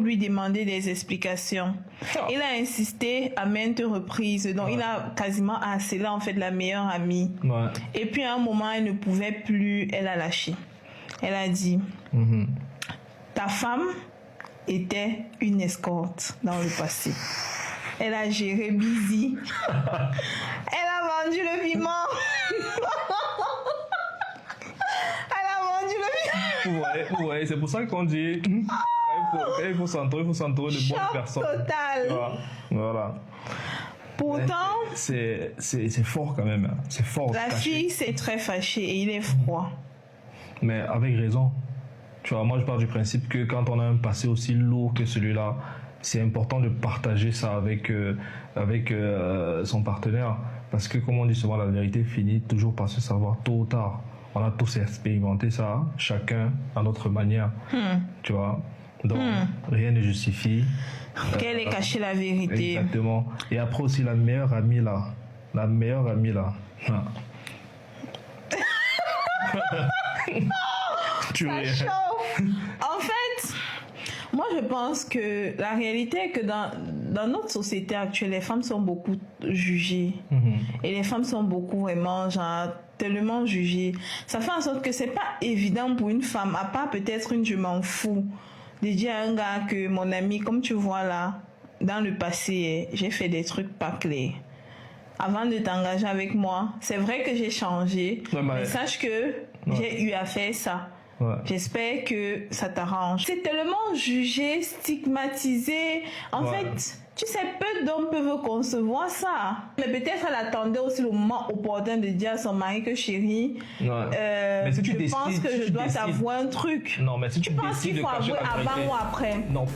lui demander des explications. Il a insisté à maintes reprises, donc il a quasiment harcelé en fait la meilleure amie. Ouais. Et puis à un moment, elle ne pouvait plus, elle a lâché. Elle a dit, ta femme était une escorte dans le passé. Elle a géré Busy. Elle a vendu le piment. Elle a vendu le piment. Ouais, c'est pour ça qu'on dit il faut s'entourer de bonnes personnes. Total. Voilà. Pourtant, c'est fort quand même. Hein. C'est fort. La fille s'est très fâchée et il est froid. Mais avec raison. Tu vois, moi je pars du principe que quand on a un passé aussi lourd que celui-là, c'est important de partager ça avec son partenaire. Parce que comme on dit souvent, la vérité finit toujours par se savoir tôt ou tard. On a tous expérimenté ça, chacun à notre manière. Tu vois. Donc rien ne justifie. Qu'elle ait caché la vérité. Exactement. Et après aussi la meilleure amie là. Ah. Tu Ça chauffe. En fait, moi je pense que la réalité est que dans notre société actuelle, les femmes sont beaucoup jugées. Et les femmes sont beaucoup vraiment genre tellement jugées. Ça fait en sorte que c'est pas évident pour une femme, à part peut-être une je m'en fous, de dire à un gars que mon ami, comme tu vois là, dans le passé, j'ai fait des trucs pas clairs. Avant de t'engager avec moi, c'est vrai que j'ai changé, mais sache que j'ai eu à faire ça. Ouais. J'espère que ça t'arrange. C'est tellement jugé, stigmatisé. En fait, tu sais, peu d'hommes peuvent concevoir ça. Mais peut-être elle attendait aussi le moment opportun de dire à son mari que chérie, mais si je pense que je dois t'avouer un truc. Non, mais si tu penses décides qu'il faut de cacher avouer la vérité, avant ou après? non.